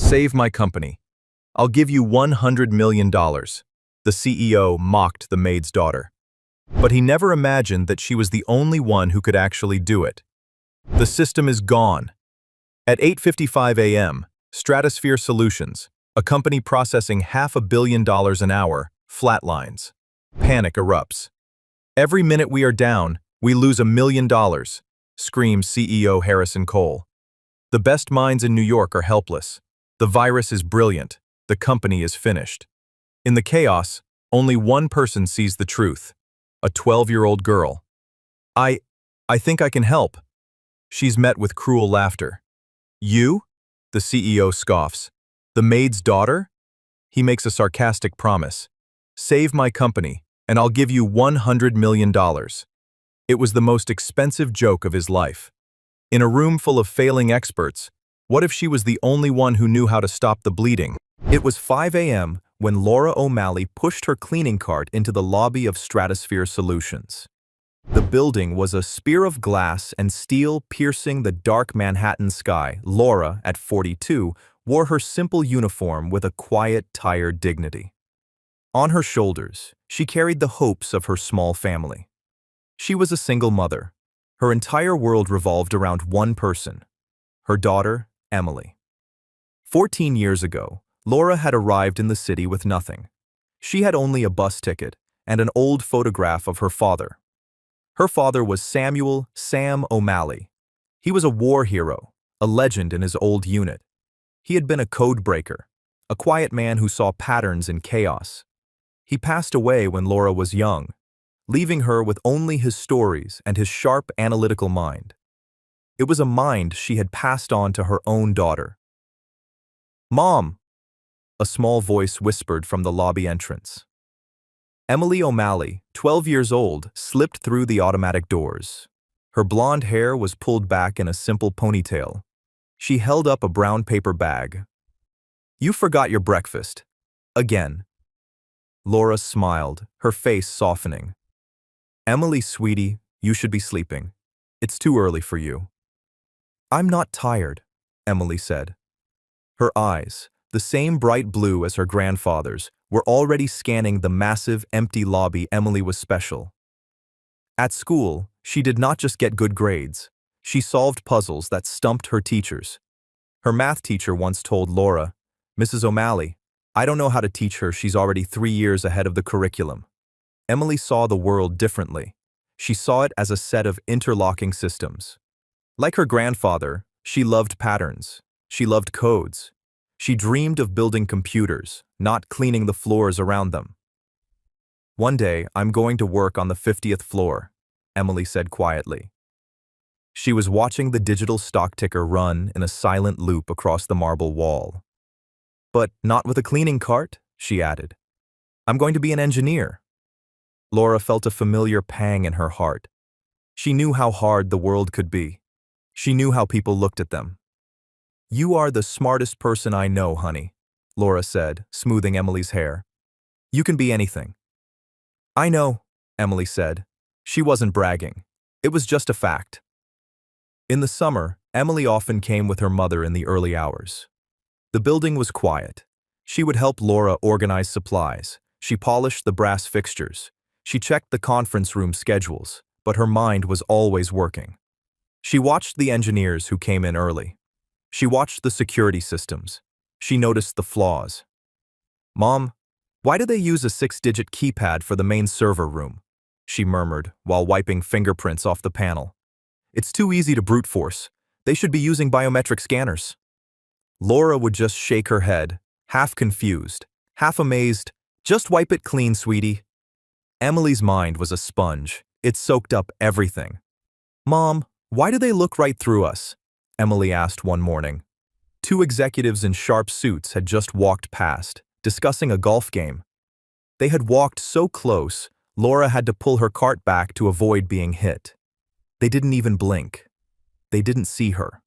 Save my company. I'll give you $100 million. The CEO mocked the maid's daughter. But he never imagined that she was the only one who could actually do it. The system is gone. At 8:55 a.m., Stratosphere Solutions, a company processing $500 million an hour, flatlines. Panic erupts. Every minute we are down, we lose $1 million, screams CEO Harrison Cole. The best minds in New York are helpless. The virus is brilliant. The company is finished. In the chaos, only one person sees the truth. A 12-year-old girl. I think I can help. She's met with cruel laughter. You? The CEO scoffs. The maid's daughter? He makes a sarcastic promise. Save my company, and I'll give you $100 million. It was the most expensive joke of his life. In a room full of failing experts, what if she was the only one who knew how to stop the bleeding? It was 5 a.m. when Laura O'Malley pushed her cleaning cart into the lobby of Stratosphere Solutions. The building was a spear of glass and steel piercing the dark Manhattan sky. Laura, at 42, wore her simple uniform with a quiet, tired dignity. On her shoulders, she carried the hopes of her small family. She was a single mother. Her entire world revolved around one person, her daughter, Emily. 14 years ago, Laura had arrived in the city with nothing. She had only a bus ticket and an old photograph of her father. Her father was Sam O'Malley. He was a war hero, a legend in his old unit. He had been a code breaker, a quiet man who saw patterns in chaos. He passed away when Laura was young, leaving her with only his stories and his sharp analytical mind. It was a mind she had passed on to her own daughter. "Mom," a small voice whispered from the lobby entrance. Emily O'Malley, 12 years old, slipped through the automatic doors. Her blonde hair was pulled back in a simple ponytail. She held up a brown paper bag. "You forgot your breakfast. Again." Laura smiled, her face softening. "Emily, sweetie, you should be sleeping. It's too early for you." "I'm not tired," Emily said. Her eyes, the same bright blue as her grandfather's, were already scanning the massive, empty lobby. Emily was special. At school, she did not just get good grades. She solved puzzles that stumped her teachers. Her math teacher once told Laura, "Mrs. O'Malley, I don't know how to teach her. She's already 3 years ahead of the curriculum." Emily saw the world differently. She saw it as a set of interlocking systems. Like her grandfather, she loved patterns. She loved codes. She dreamed of building computers, not cleaning the floors around them. "One day, I'm going to work on the 50th floor," Emily said quietly. She was watching the digital stock ticker run in a silent loop across the marble wall. "But not with a cleaning cart," she added. "I'm going to be an engineer." Laura felt a familiar pang in her heart. She knew how hard the world could be. She knew how people looked at them. "You are the smartest person I know, honey," Laura said, smoothing Emily's hair. "You can be anything." "I know," Emily said. She wasn't bragging. It was just a fact. In the summer, Emily often came with her mother in the early hours. The building was quiet. She would help Laura organize supplies. She polished the brass fixtures. She checked the conference room schedules, but her mind was always working. She watched the engineers who came in early. She watched the security systems. She noticed the flaws. "Mom, why do they use a 6-digit keypad for the main server room?" she murmured while wiping fingerprints off the panel. "It's too easy to brute force. They should be using biometric scanners." Laura would just shake her head, half confused, half amazed. "Just wipe it clean, sweetie." Emily's mind was a sponge. It soaked up everything. "Mom, why do they look right through us?" Emily asked one morning. 2 executives in sharp suits had just walked past, discussing a golf game. They had walked so close, Laura had to pull her cart back to avoid being hit. They didn't even blink. They didn't see her.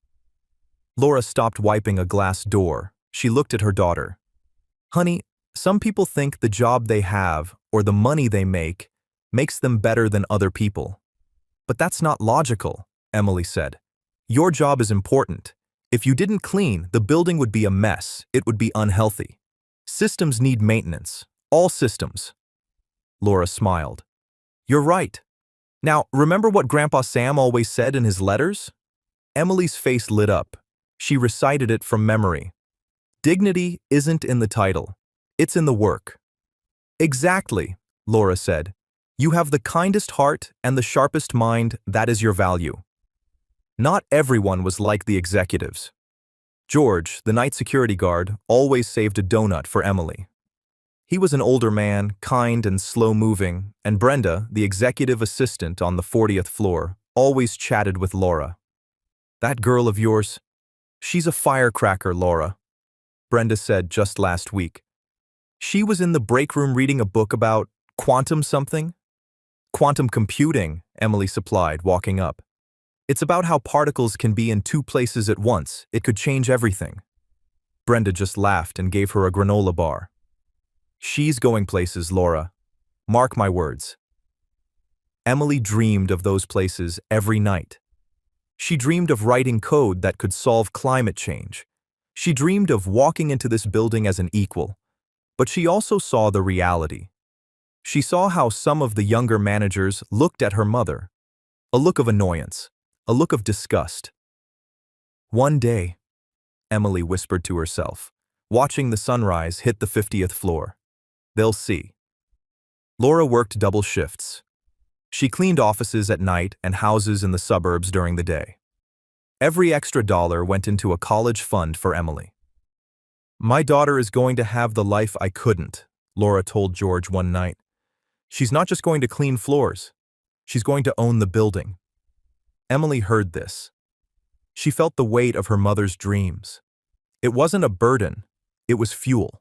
Laura stopped wiping a glass door. She looked at her daughter. "Honey, some people think the job they have or the money they make makes them better than other people. But that's not logical," Emily said. "Your job is important. If you didn't clean, the building would be a mess. It would be unhealthy. Systems need maintenance. All systems. Laura smiled. You're right. Now, remember what Grandpa Sam always said in his letters? Emily's face lit up. She recited it from memory. Dignity isn't in the title. It's in the work. Exactly, Laura said. You have the kindest heart and the sharpest mind. That is your value. Not everyone was like the executives. George, the night security guard, always saved a donut for Emily. He was an older man, kind and slow-moving, and Brenda, the executive assistant on the 40th floor, always chatted with Laura. That girl of yours, she's a firecracker, Laura, Brenda said just last week. She was in the break room reading a book about quantum something? Quantum computing, Emily supplied, walking up. It's about how particles can be in two places at once. It could change everything. Brenda just laughed and gave her a granola bar. She's going places, Laura. Mark my words. Emily dreamed of those places every night. She dreamed of writing code that could solve climate change. She dreamed of walking into this building as an equal. But she also saw the reality. She saw how some of the younger managers looked at her mother. A look of annoyance. A look of disgust. One day, Emily whispered to herself, watching the sunrise hit the 50th floor. They'll see. Laura worked double shifts. She cleaned offices at night and houses in the suburbs during the day. Every extra dollar went into a college fund for Emily. My daughter is going to have the life I couldn't, Laura told George one night. She's not just going to clean floors. She's going to own the building. Emily heard this. She felt the weight of her mother's dreams. It wasn't a burden, it was fuel.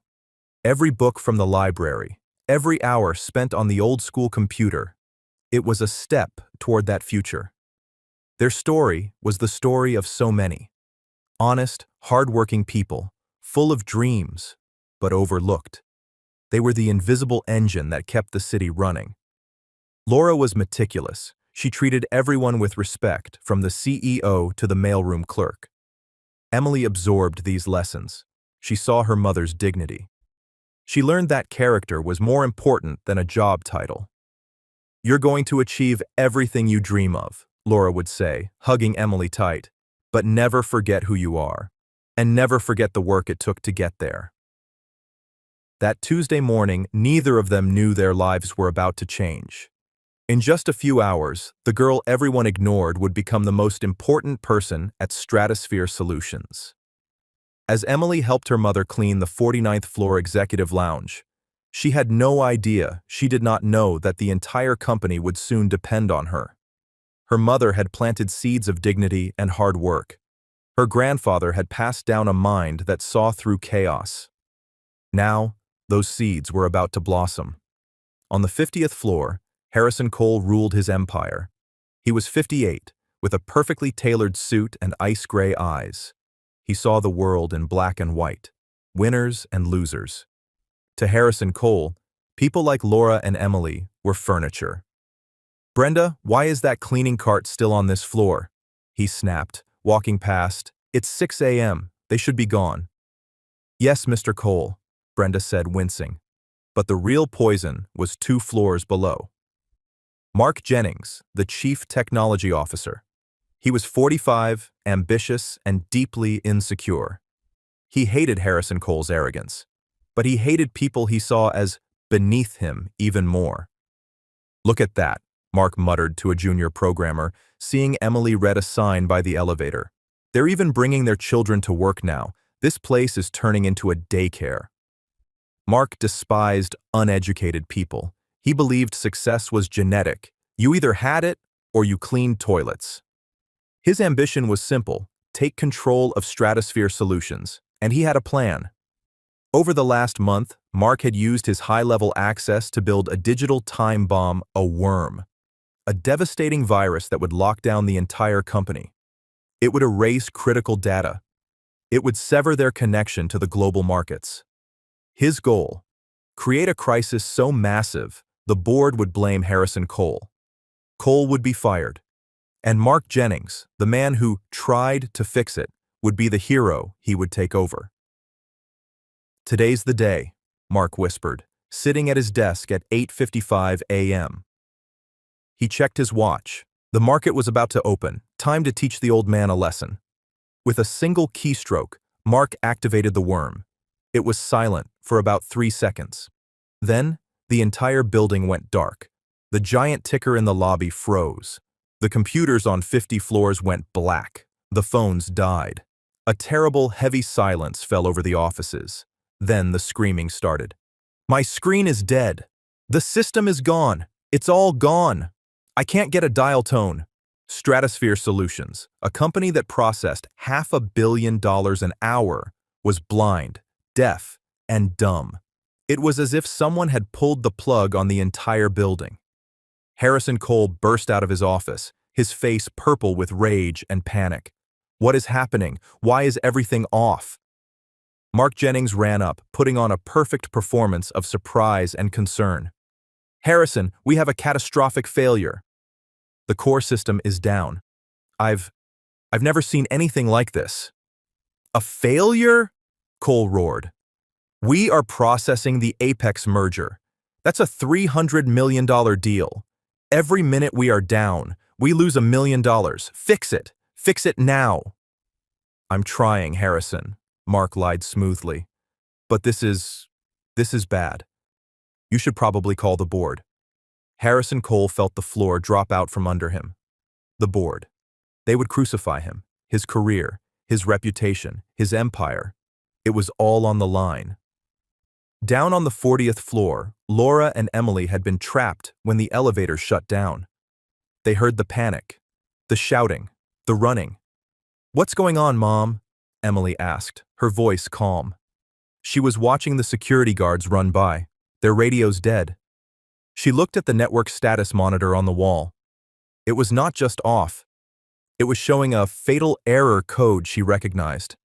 Every book from the library, every hour spent on the old-school computer, it was a step toward that future. Their story was the story of so many. Honest, hard-working people, full of dreams, but overlooked. They were the invisible engine that kept the city running. Laura was meticulous. She treated everyone with respect, from the CEO to the mailroom clerk. Emily absorbed these lessons. She saw her mother's dignity. She learned that character was more important than a job title. You're going to achieve everything you dream of, Laura would say, hugging Emily tight, but never forget who you are, and never forget the work it took to get there. That Tuesday morning, neither of them knew their lives were about to change. In just a few hours, the girl everyone ignored would become the most important person at Stratosphere Solutions. As Emily helped her mother clean the 49th floor executive lounge, she had no idea, she did not know that the entire company would soon depend on her. Her mother had planted seeds of dignity and hard work. Her grandfather had passed down a mind that saw through chaos. Now, those seeds were about to blossom. On the 50th floor, Harrison Cole ruled his empire. He was 58, with a perfectly tailored suit and ice-gray eyes. He saw the world in black and white, winners and losers. To Harrison Cole, people like Laura and Emily were furniture. Brenda, why is that cleaning cart still on this floor? He snapped, walking past. It's 6 a.m. They should be gone. Yes, Mr. Cole, Brenda said, wincing. But the real poison was 2 floors below. Mark Jennings, the chief technology officer. He was 45, ambitious, and deeply insecure. He hated Harrison Cole's arrogance, but he hated people he saw as beneath him even more. Look at that, Mark muttered to a junior programmer, seeing Emily read a sign by the elevator. They're even bringing their children to work now. This place is turning into a daycare. Mark despised uneducated people. He believed success was genetic. You either had it or you cleaned toilets. His ambition was simple: take control of Stratosphere Solutions, and he had a plan. Over the last month, Mark had used his high-level access to build a digital time bomb, a worm, a devastating virus that would lock down the entire company. It would erase critical data. It would sever their connection to the global markets. His goal: create a crisis so massive, the board would blame Harrison Cole. Cole would be fired. And Mark Jennings, the man who tried to fix it, would be the hero he would take over. "Today's the day," Mark whispered, sitting at his desk at 8:55 a.m. He checked his watch. The market was about to open, time to teach the old man a lesson. With a single keystroke, Mark activated the worm. It was silent for about 3 seconds. Then, the entire building went dark. The giant ticker in the lobby froze. The computers on 50 floors went black. The phones died. A terrible, heavy silence fell over the offices. Then the screaming started. "My screen is dead. The system is gone. It's all gone. I can't get a dial tone." Stratosphere Solutions, a company that processed $500 million an hour, was blind, deaf, and dumb. It was as if someone had pulled the plug on the entire building. Harrison Cole burst out of his office, his face purple with rage and panic. "What is happening? Why is everything off?" Mark Jennings ran up, putting on a perfect performance of surprise and concern. "Harrison, we have a catastrophic failure. The core system is down. I've never seen anything like this." "A failure?" Cole roared. "We are processing the Apex merger. That's a $300 million deal. Every minute we are down, we lose $1 million. Fix it. Fix it now." "I'm trying, Harrison," Mark lied smoothly. "But this is bad. You should probably call the board." Harrison Cole felt the floor drop out from under him. The board. They would crucify him, his career, his reputation, his empire. It was all on the line. Down on the 40th floor, Laura and Emily had been trapped when the elevator shut down. They heard the panic, the shouting, the running. "What's going on, Mom?" Emily asked, her voice calm. She was watching the security guards run by, their radios dead. She looked at the network status monitor on the wall. It was not just off. It was showing a fatal error code she recognized.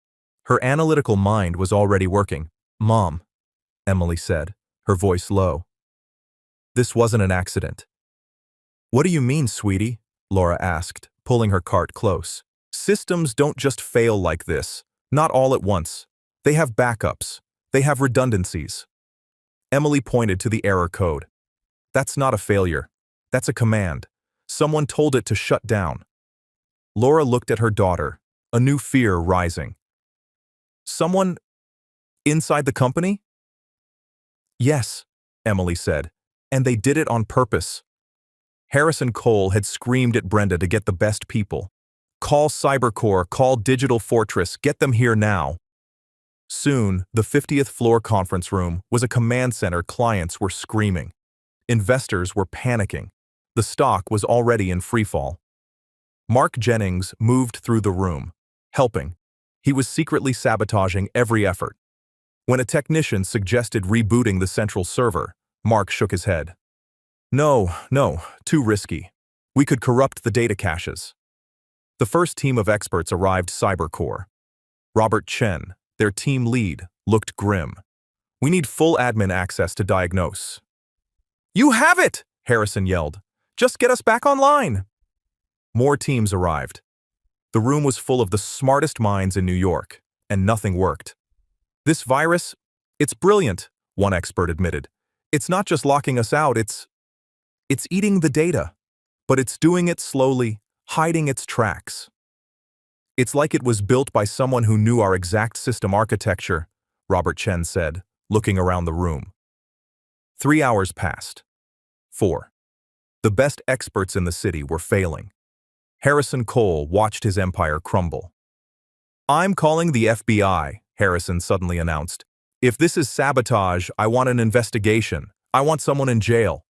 Her analytical mind was already working. "Mom," Emily said, her voice low. "This wasn't an accident." "What do you mean, sweetie?" Laura asked, pulling her cart close. "Systems don't just fail like this, not all at once. They have backups. They have redundancies." Emily pointed to the error code. "That's not a failure. That's a command. Someone told it to shut down." Laura looked at her daughter, a new fear rising. "Someone inside the company?" "Yes," Emily said, "and they did it on purpose." Harrison Cole had screamed at Brenda to get the best people. "Call Cybercore, call Digital Fortress, get them here now." Soon, the 50th floor conference room was a command center. Clients were screaming. Investors were panicking. The stock was already in freefall. Mark Jennings moved through the room, helping. He was secretly sabotaging every effort. When a technician suggested rebooting the central server, Mark shook his head. No, too risky. We could corrupt the data caches." The first team of experts arrived. Cybercore. Robert Chen, their team lead, looked grim. "We need full admin access to diagnose." "You have it!" Harrison yelled. "Just get us back online." More teams arrived. The room was full of the smartest minds in New York, and nothing worked. "This virus, it's brilliant," one expert admitted. "It's not just locking us out, it's eating the data. But it's doing it slowly, hiding its tracks. It's like it was built by someone who knew our exact system architecture," Robert Chen said, looking around the room. 3 hours passed. 4. The best experts in the city were failing. Harrison Cole watched his empire crumble. "I'm calling the FBI," Harrison suddenly announced. "If this is sabotage, I want an investigation. I want someone in jail."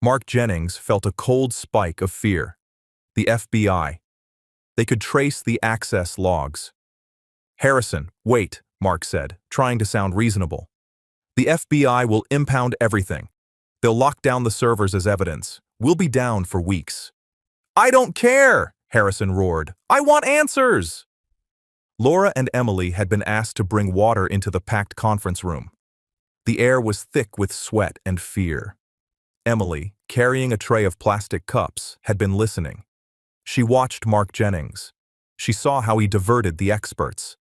Mark Jennings felt a cold spike of fear. The FBI. They could trace the access logs. "Harrison, wait," Mark said, trying to sound reasonable. "The FBI will impound everything. They'll lock down the servers as evidence. We'll be down for weeks." "I don't care," Harrison roared. "I want answers." Laura and Emily had been asked to bring water into the packed conference room. The air was thick with sweat and fear. Emily, carrying a tray of plastic cups, had been listening. She watched Mark Jennings. She saw how he diverted the experts.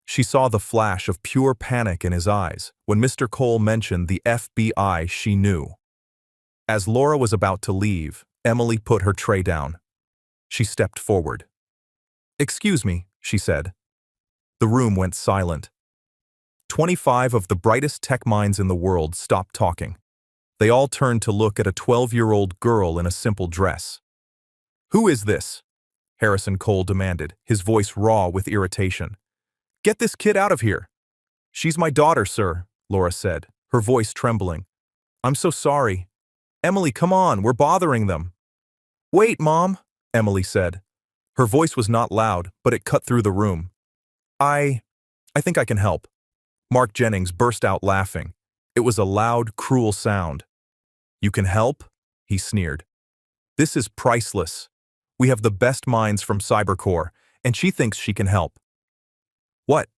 She saw the flash of pure panic in his eyes when Mr. Cole mentioned the FBI. She knew. As Laura was about to leave, Emily put her tray down. She stepped forward. "Excuse me," she said. The room went silent. 25 of the brightest tech minds in the world stopped talking. They all turned to look at a 12-year-old girl in a simple dress. "Who is this?" Harrison Cole demanded, his voice raw with irritation. "Get this kid out of here." "She's my daughter, sir," Laura said, her voice trembling. "I'm so sorry." "Emily, come on, we're bothering them." "Wait, Mom," Emily said. Her voice was not loud, but it cut through the room. I think I can help." Mark Jennings burst out laughing. It was a loud, cruel sound. "You can help?" he sneered. "This is priceless. We have the best minds from Cybercore, and she thinks she can help." "What?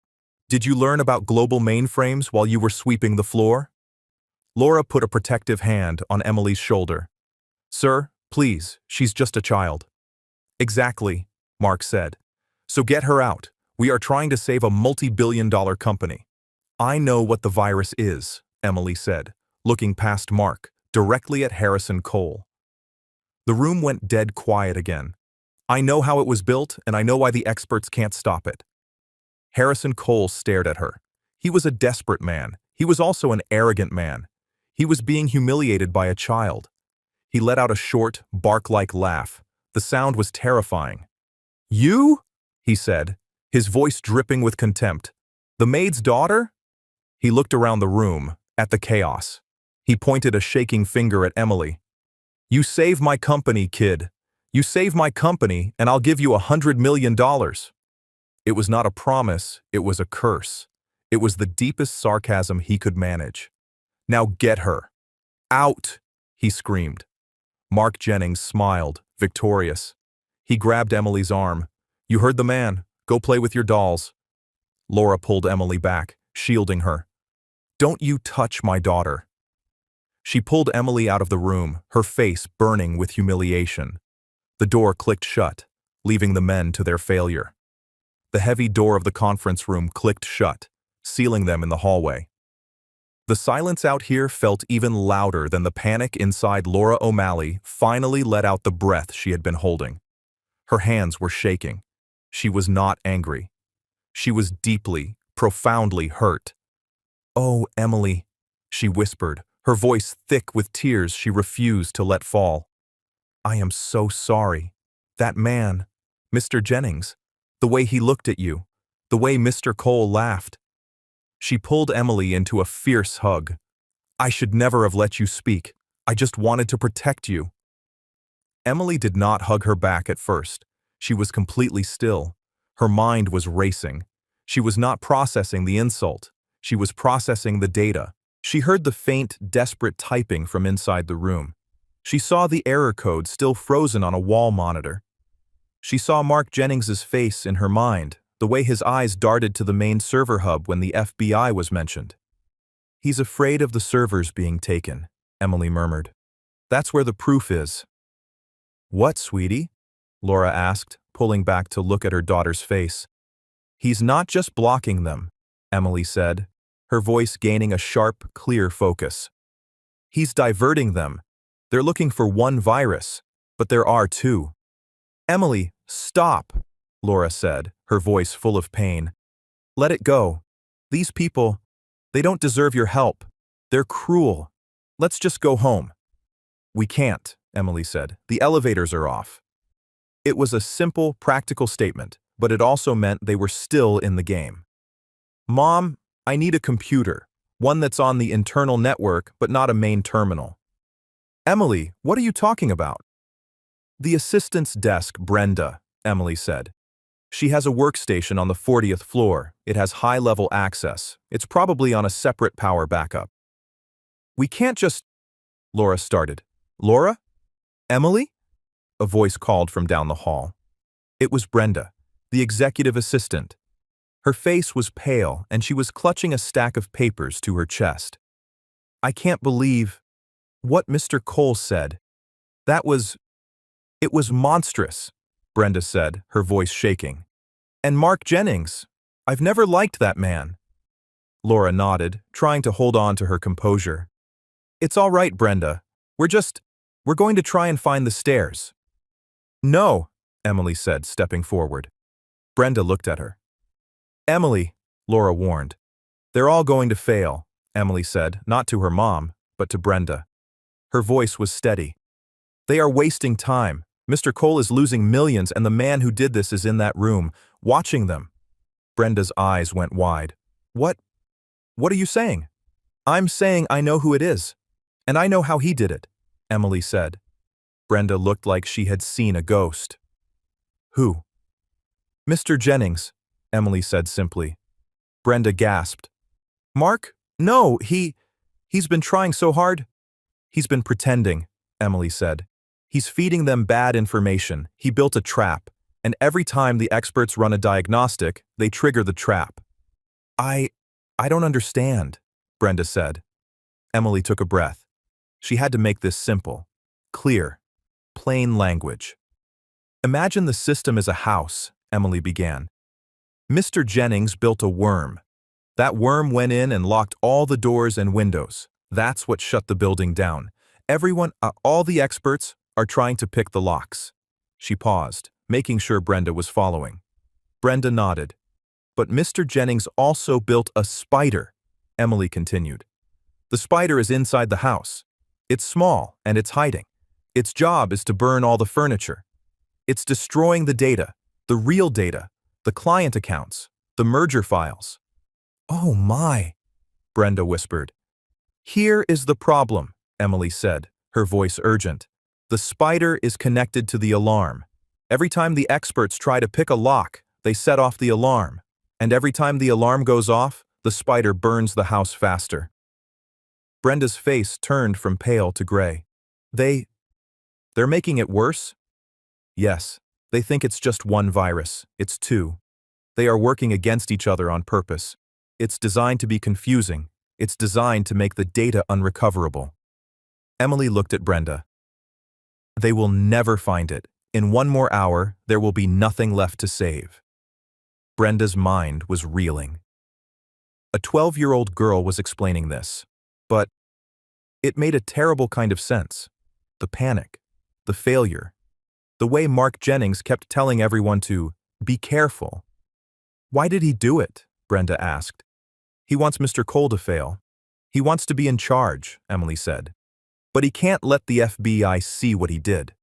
Did you learn about global mainframes while you were sweeping the floor?" Laura put a protective hand on Emily's shoulder. "Sir, please, she's just a child." "Exactly," Mark said. "So get her out. We are trying to save a multi-billion-dollar company." "I know what the virus is," Emily said, looking past Mark, directly at Harrison Cole. The room went dead quiet again. "I know how it was built, and I know why the experts can't stop it." Harrison Cole stared at her. He was a desperate man. He was also an arrogant man. He was being humiliated by a child. He let out a short, bark-like laugh. The sound was terrifying. "You?" he said, his voice dripping with contempt. "The maid's daughter?" He looked around the room, at the chaos. He pointed a shaking finger at Emily. "You save my company, kid. You save my company, and I'll give you $100 million. It was not a promise, it was a curse. It was the deepest sarcasm he could manage. "Now get her. Out!" he screamed. Mark Jennings smiled, victorious. He grabbed Emily's arm. "You heard the man. Go play with your dolls." Laura pulled Emily back, shielding her. "Don't you touch my daughter." She pulled Emily out of the room, her face burning with humiliation. The door clicked shut, leaving the men to their failure. The heavy door of the conference room clicked shut, sealing them in the hallway. The silence out here felt even louder than the panic inside Laura O'Malley finally let out the breath she had been holding. Her hands were shaking. She was not angry. She was deeply, profoundly hurt. "Oh, Emily," she whispered, her voice thick with tears she refused to let fall. "I am so sorry. That man, Mr. Jennings, the way he looked at you, the way Mr. Cole laughed." She pulled Emily into a fierce hug. "I should never have let you speak. I just wanted to protect you." Emily did not hug her back at first. She was completely still. Her mind was racing. She was not processing the insult. She was processing the data. She heard the faint, desperate typing from inside the room. She saw the error code still frozen on a wall monitor. She saw Mark Jennings's face in her mind, the way his eyes darted to the main server hub when the FBI was mentioned. "He's afraid of the servers being taken," Emily murmured. "That's where the proof is." "What, sweetie?" Laura asked, pulling back to look at her daughter's face. "He's not just blocking them," Emily said, her voice gaining a sharp, clear focus. "He's diverting them. They're looking for one virus, but there are two." "Emily, stop," Laura said, her voice full of pain. "Let it go. These people, they don't deserve your help. They're cruel. Let's just go home." "We can't," Emily said. "The elevators are off." It was a simple, practical statement, but it also meant they were still in the game. "Mom, I need a computer, one that's on the internal network but not a main terminal." "Emily, what are you talking about?" "The assistant's desk, Brenda," Emily said. "She has a workstation on the 40th floor. It has high-level access. It's probably on a separate power backup." "We can't just—" Laura started. "Laura? Emily?" A voice called from down the hall. It was Brenda, the executive assistant. Her face was pale, and she was clutching a stack of papers to her chest. "I can't believe what Mr. Cole said. It was monstrous," Brenda said, her voice shaking. And Mark Jennings. I've never liked that man. Laura nodded, trying to hold on to her composure. It's all right, Brenda. We're going to try and find the stairs. No, Emily said, stepping forward. Brenda looked at her. Emily, Laura warned. They're all going to fail, Emily said, not to her mom, but to Brenda. Her voice was steady. They are wasting time. Mr. Cole is losing millions and the man who did this is in that room, watching them. Brenda's eyes went wide. What are you saying? I'm saying I know who it is. And I know how he did it, Emily said. Brenda looked like she had seen a ghost. Who? Mr. Jennings, Emily said simply. Brenda gasped. Mark? No, he's been trying so hard. He's been pretending, Emily said. He's feeding them bad information. He built a trap, and every time the experts run a diagnostic, they trigger the trap. I don't understand, Brenda said. Emily took a breath. She had to make this simple, clear, plain language. Imagine the system as a house, Emily began. Mr. Jennings built a worm. That worm went in and locked all the doors and windows. That's what shut the building down. All the experts are trying to pick the locks. She paused, making sure Brenda was following. Brenda nodded. But Mr. Jennings also built a spider, Emily continued. The spider is inside the house. It's small and it's hiding. Its job is to burn all the furniture. It's destroying the data, the real data, the client accounts, the merger files. Oh my, Brenda whispered. Here is the problem, Emily said, her voice urgent. The spider is connected to the alarm. Every time the experts try to pick a lock, they set off the alarm. And every time the alarm goes off, the spider burns the house faster. Brenda's face turned from pale to gray. They're making it worse? Yes, they think it's just one virus. It's two. They are working against each other on purpose. It's designed to be confusing. It's designed to make the data unrecoverable. Emily looked at Brenda. They will never find it. In one more hour, there will be nothing left to save. Brenda's mind was reeling. A 12-year-old girl was explaining this, but it made a terrible kind of sense. The panic, the failure, the way Mark Jennings kept telling everyone to be careful. Why did he do it? Brenda asked. He wants Mr. Cole to fail. He wants to be in charge, Emily said. But he can't let the FBI see what he did.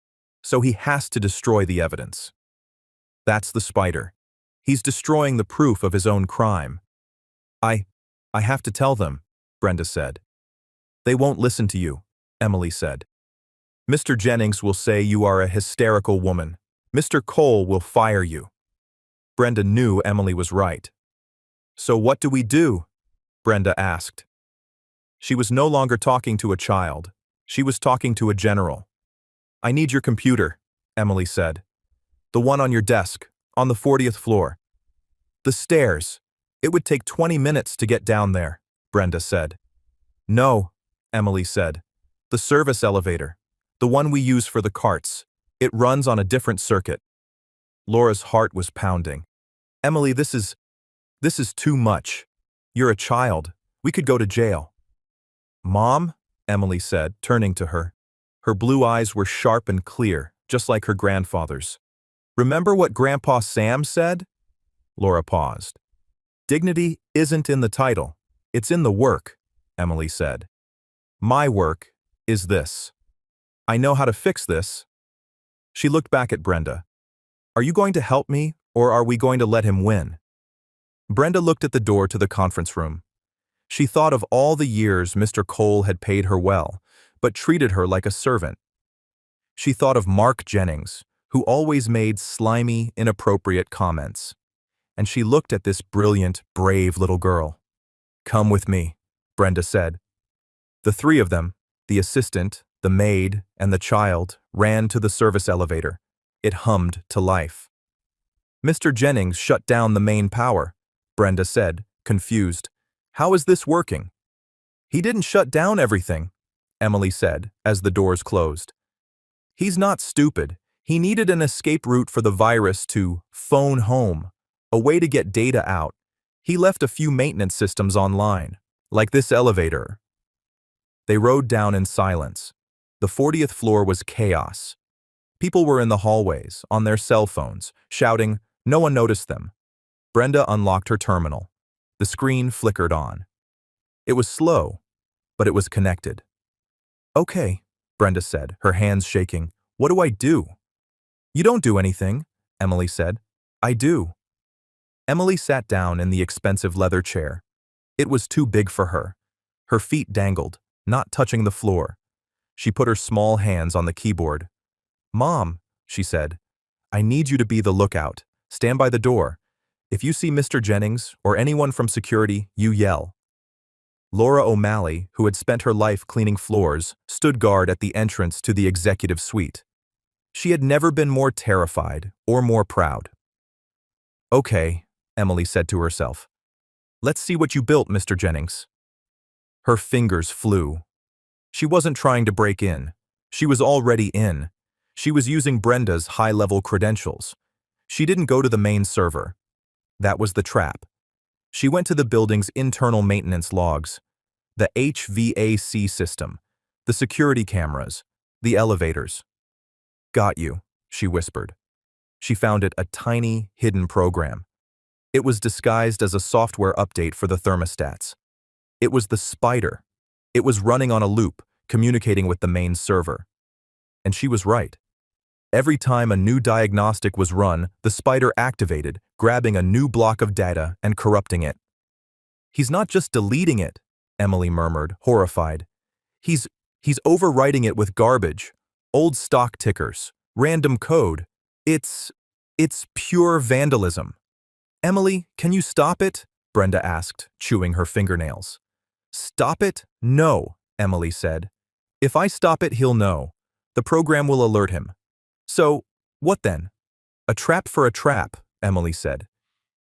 So he has to destroy the evidence. That's the spider. He's destroying the proof of his own crime. I have to tell them, Brenda said. They won't listen to you, Emily said. Mr. Jennings will say you are a hysterical woman. Mr. Cole will fire you. Brenda knew Emily was right. So what do we do? Brenda asked. She was no longer talking to a child. She was talking to a general. I need your computer, Emily said. The one on your desk, on the 40th floor. The stairs. It would take 20 minutes to get down there, Brenda said. No, Emily said. The service elevator. The one we use for the carts. It runs on a different circuit. Laura's heart was pounding. Emily, this is too much. You're a child. We could go to jail. Mom, Emily said, turning to her. Her blue eyes were sharp and clear, just like her grandfather's. Remember what Grandpa Sam said? Laura paused. Dignity isn't in the title. It's in the work, Emily said. My work is this. I know how to fix this. She looked back at Brenda. Are you going to help me, or are we going to let him win? Brenda looked at the door to the conference room. She thought of all the years Mr. Cole had paid her well, but treated her like a servant. She thought of Mark Jennings, who always made slimy, inappropriate comments. And she looked at this brilliant, brave little girl. Come with me, Brenda said. The three of them, the assistant, the maid, and the child, ran to the service elevator. It hummed to life. Mr. Jennings shut down the main power, Brenda said, confused. How is this working? He didn't shut down everything, Emily said, as the doors closed. He's not stupid. He needed an escape route for the virus to phone home. A way to get data out. He left a few maintenance systems online, like this elevator. They rode down in silence. The 40th floor was chaos. People were in the hallways, on their cell phones, shouting. No one noticed them. Brenda unlocked her terminal. The screen flickered on. It was slow, but it was connected. Okay, Brenda said, her hands shaking. What do I do? You don't do anything, Emily said. I do. Emily sat down in the expensive leather chair. It was too big for her. Her feet dangled, not touching the floor. She put her small hands on the keyboard. Mom, she said, I need you to be the lookout. Stand by the door. If you see Mr. Jennings or anyone from security, you yell. Laura O'Malley, who had spent her life cleaning floors, stood guard at the entrance to the executive suite. She had never been more terrified or more proud. Okay, Emily said to herself. Let's see what you built, Mr. Jennings. Her fingers flew. She wasn't trying to break in. She was already in. She was using Brenda's high-level credentials. She didn't go to the main server. That was the trap. She went to the building's internal maintenance logs, the HVAC system, the security cameras, the elevators. Got you, she whispered. She found it a tiny, hidden program. It was disguised as a software update for the thermostats. It was the spider. It was running on a loop, communicating with the main server. And she was right. Every time a new diagnostic was run, the spider activated, grabbing a new block of data and corrupting it. He's not just deleting it, Emily murmured, horrified. He's overwriting it with garbage, old stock tickers, random code. It's pure vandalism. Emily, can you stop it? Brenda asked, chewing her fingernails. Stop it? No, Emily said. If I stop it, he'll know. The program will alert him. So, what then? A trap for a trap, Emily said.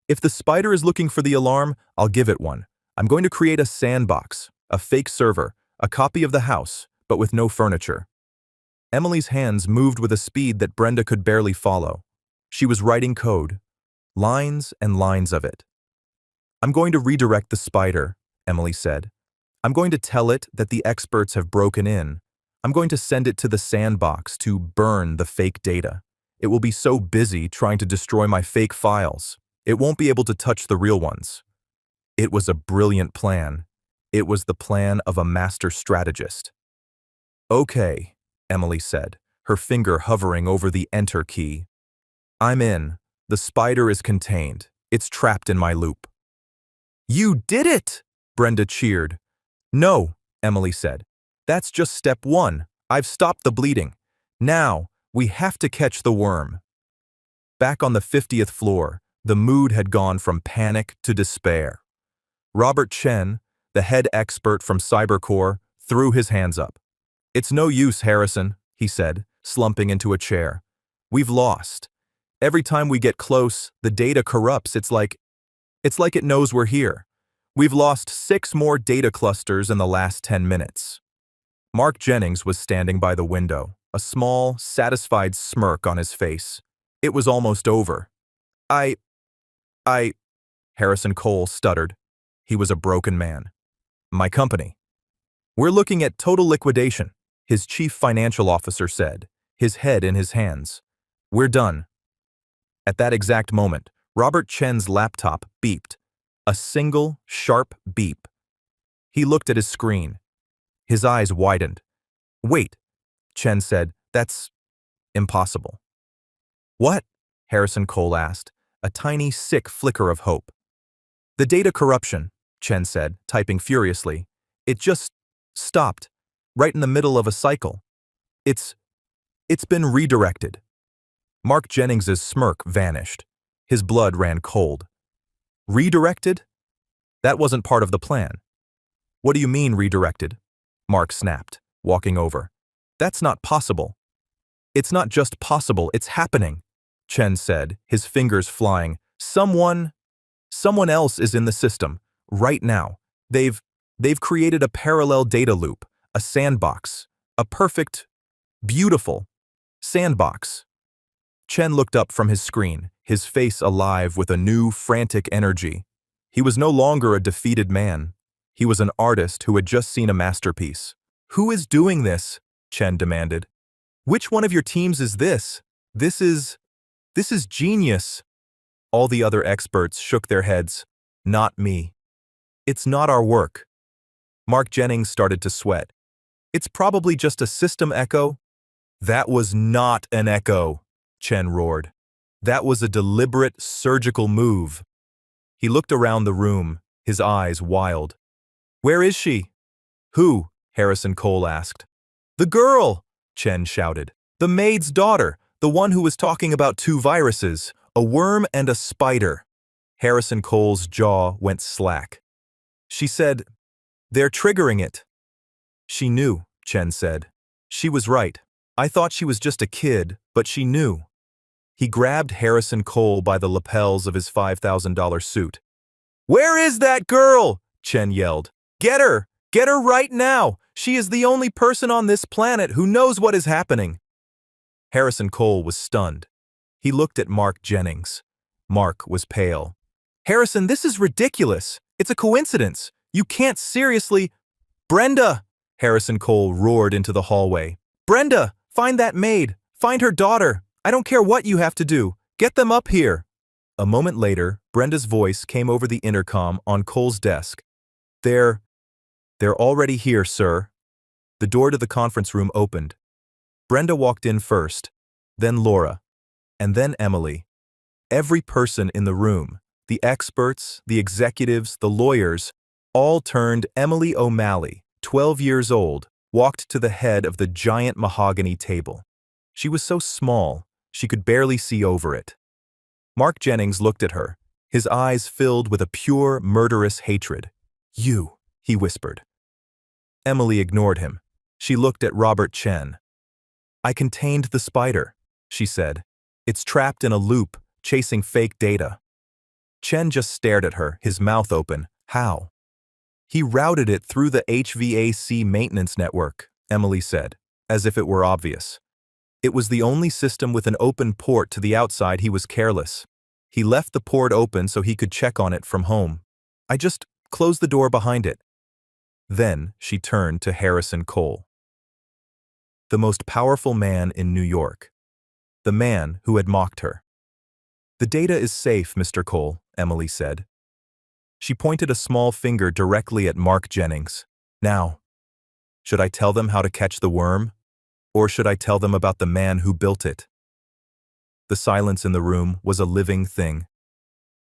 If the spider is looking for the alarm, I'll give it one. I'm going to create a sandbox, a fake server, a copy of the house, but with no furniture. Emily's hands moved with a speed that Brenda could barely follow. She was writing code, lines and lines of it. I'm going to redirect the spider, Emily said. I'm going to tell it that the experts have broken in. I'm going to send it to the sandbox to burn the fake data. It will be so busy trying to destroy my fake files. It won't be able to touch the real ones. It was a brilliant plan. It was the plan of a master strategist. Okay, Emily said, her finger hovering over the enter key. I'm in. The spider is contained. It's trapped in my loop. You did it! Brenda cheered. No, Emily said. That's just step one. I've stopped the bleeding. Now, we have to catch the worm. Back on the 50th floor, the mood had gone from panic to despair. Robert Chen, the head expert from CyberCore, threw his hands up. It's no use, Harrison, he said, slumping into a chair. We've lost. Every time we get close, the data corrupts. It's like it knows we're here. We've lost 6 more data clusters in the last 10 minutes. Mark Jennings was standing by the window, a small, satisfied smirk on his face. It was almost over. Harrison Cole stuttered. He was a broken man. My company. We're looking at total liquidation, his chief financial officer said, his head in his hands. We're done. At that exact moment, Robert Chen's laptop beeped. A single, sharp beep. He looked at his screen. His eyes widened. Wait, Chen said, that's impossible. What? Harrison Cole asked, a tiny, sick flicker of hope. The data corruption, Chen said, typing furiously. It just stopped, right in the middle of a cycle. It's been redirected. Mark Jennings's smirk vanished. His blood ran cold. Redirected? That wasn't part of the plan. What do you mean redirected? Mark snapped, walking over. That's not possible. It's not just possible, it's happening, Chen said, his fingers flying. Someone else is in the system, right now. They've created a parallel data loop, a sandbox, a perfect, beautiful sandbox. Chen looked up from his screen, his face alive with a new, frantic energy. He was no longer a defeated man. He was an artist who had just seen a masterpiece. "Who is doing this?" Chen demanded. "Which one of your teams is this? This is genius." All the other experts shook their heads. "Not me. It's not our work." Mark Jennings started to sweat. "It's probably just a system echo." "That was not an echo," Chen roared. "That was a deliberate, surgical move." He looked around the room, his eyes wild. "Where is she?" "Who?" Harrison Cole asked. "The girl!" Chen shouted. "The maid's daughter, the one who was talking about two viruses, a worm and a spider." Harrison Cole's jaw went slack. "She said, they're triggering it." "She knew," Chen said. "She was right. I thought she was just a kid, but she knew." He grabbed Harrison Cole by the lapels of his $5,000 suit. "Where is that girl?" Chen yelled. "Get her! Get her right now! She is the only person on this planet who knows what is happening." Harrison Cole was stunned. He looked at Mark Jennings. Mark was pale. "Harrison, this is ridiculous. It's a coincidence. You can't seriously—" "Brenda!" Harrison Cole roared into the hallway. "Brenda, find that maid. Find her daughter. I don't care what you have to do. Get them up here." A moment later, Brenda's voice came over the intercom on Cole's desk. They're already here, sir." The door to the conference room opened. Brenda walked in first, then Laura, and then Emily. Every person in the room, the experts, the executives, the lawyers, all turned. Emily O'Malley, 12 years old, walked to the head of the giant mahogany table. She was so small, she could barely see over it. Mark Jennings looked at her, his eyes filled with a pure, murderous hatred. "You," he whispered. Emily ignored him. She looked at Robert Chen. "I contained the spider," she said. "It's trapped in a loop, chasing fake data." Chen just stared at her, his mouth open. "How?" "He routed it through the HVAC maintenance network," Emily said, as if it were obvious. "It was the only system with an open port to the outside. He was careless. He left the port open so he could check on it from home. I just closed the door behind it." Then she turned to Harrison Cole. The most powerful man in New York. The man who had mocked her. "The data is safe, Mr. Cole," Emily said. She pointed a small finger directly at Mark Jennings. "Now, should I tell them how to catch the worm? Or should I tell them about the man who built it?" The silence in the room was a living thing.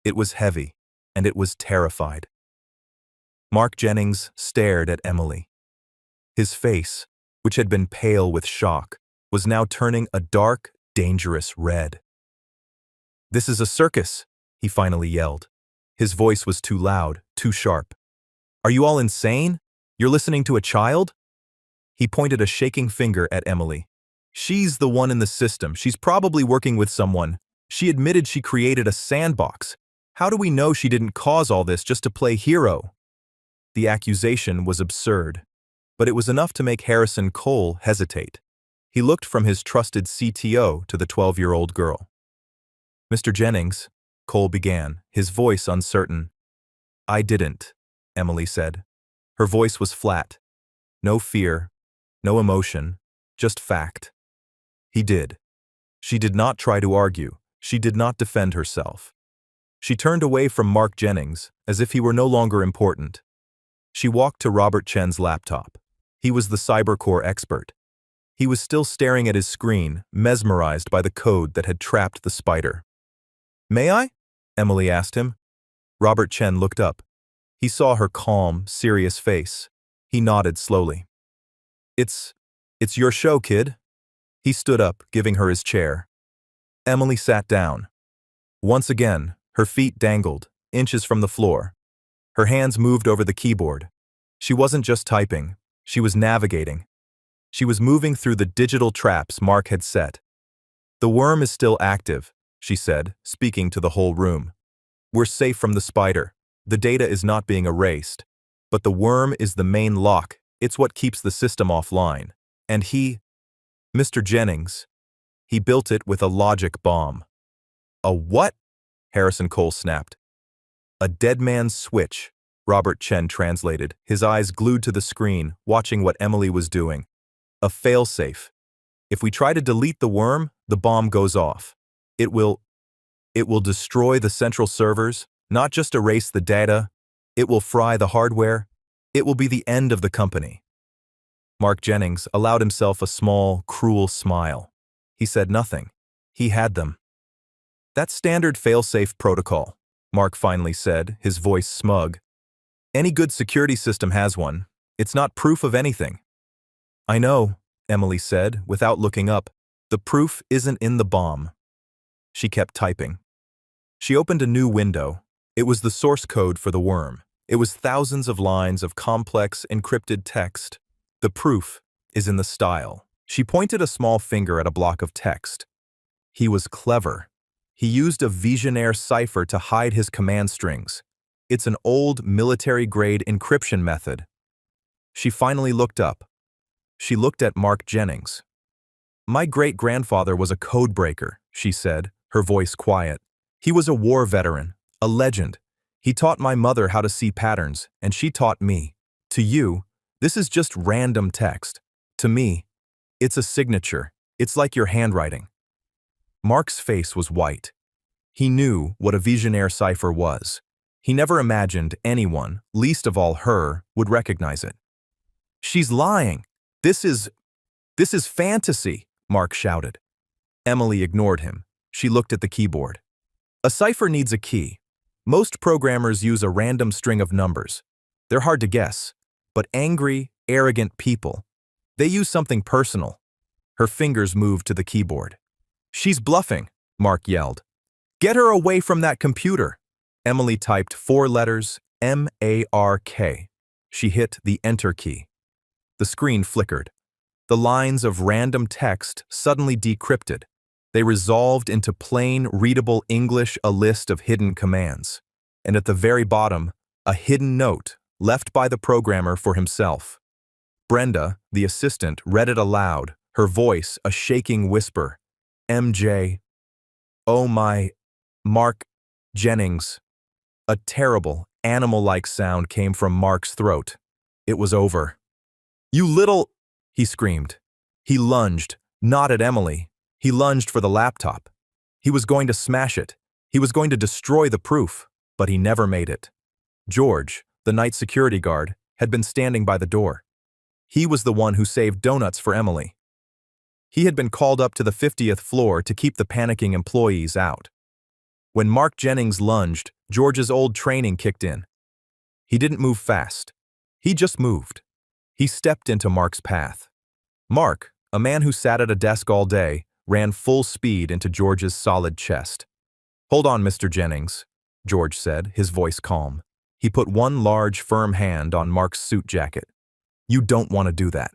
It was heavy, and it was terrified. Mark Jennings stared at Emily. His face, which had been pale with shock, was now turning a dark, dangerous red. "This is a circus," he finally yelled. His voice was too loud, too sharp. "Are you all insane? You're listening to a child?" He pointed a shaking finger at Emily. "She's the one in the system. She's probably working with someone. She admitted she created a sandbox. How do we know she didn't cause all this just to play hero?" The accusation was absurd, but it was enough to make Harrison Cole hesitate. He looked from his trusted CTO to the 12-year-old girl. "Mr. Jennings," Cole began, his voice uncertain. "I didn't," Emily said. Her voice was flat. No fear, no emotion, just fact. "He did." She did not try to argue. She did not defend herself. She turned away from Mark Jennings, as if he were no longer important. She walked to Robert Chen's laptop. He was the cybercore expert. He was still staring at his screen, mesmerized by the code that had trapped the spider. "May I?" Emily asked him. Robert Chen looked up. He saw her calm, serious face. He nodded slowly. It's your show, kid." He stood up, giving her his chair. Emily sat down. Once again, her feet dangled, inches from the floor. Her hands moved over the keyboard. She wasn't just typing, she was navigating. She was moving through the digital traps Mark had set. "The worm is still active," she said, speaking to the whole room. "We're safe from the spider. The data is not being erased. But the worm is the main lock. It's what keeps the system offline. And Mr. Jennings, he built it with a logic bomb." A what? Harrison Cole snapped. A dead man's switch, Robert Chen translated, his eyes glued to the screen, watching what Emily was doing. A failsafe. If we try to delete the worm, the bomb goes off. It will destroy the central servers, not just erase the data. It will fry the hardware. It will be the end of the company. Mark Jennings allowed himself a small, cruel smile. He said nothing. He had them. That's standard failsafe protocol, Mark finally said, his voice smug. Any good security system has one. It's not proof of anything. I know, Emily said, without looking up. The proof isn't in the bomb. She kept typing. She opened a new window. It was the source code for the worm. It was thousands of lines of complex, encrypted text. The proof is in the style. She pointed a small finger at a block of text. He was clever. He used a Visionaire cipher to hide his command strings. It's an old military-grade encryption method. She finally looked up. She looked at Mark Jennings. My great-grandfather was a codebreaker, she said, her voice quiet. He was a war veteran, a legend. He taught my mother how to see patterns, and she taught me. To you, this is just random text. To me, it's a signature. It's like your handwriting. Mark's face was white. He knew what a Visionaire cipher was. He never imagined anyone, least of all her, would recognize it. She's lying. This is fantasy, Mark shouted. Emily ignored him. She looked at the keyboard. A cipher needs a key. Most programmers use a random string of numbers. They're hard to guess, but angry, arrogant people, they use something personal. Her fingers moved to the keyboard. She's bluffing, Mark yelled. Get her away from that computer. Emily typed 4 letters, M-A-R-K. She hit the Enter key. The screen flickered. The lines of random text suddenly decrypted. They resolved into plain, readable English, a list of hidden commands. And at the very bottom, a hidden note left by the programmer for himself. Brenda, the assistant, read it aloud, her voice a shaking whisper. MJ. Oh my. Mark Jennings. A terrible, animal-like sound came from Mark's throat. It was over. You little... he screamed. He lunged, not at Emily. He lunged for the laptop. He was going to smash it. He was going to destroy the proof, but he never made it. George, the night security guard, had been standing by the door. He was the one who saved donuts for Emily. He had been called up to the 50th floor to keep the panicking employees out. When Mark Jennings lunged, George's old training kicked in. He didn't move fast. He just moved. He stepped into Mark's path. Mark, a man who sat at a desk all day, ran full speed into George's solid chest. Hold on, Mr. Jennings, George said, his voice calm. He put one large, firm hand on Mark's suit jacket. You don't want to do that.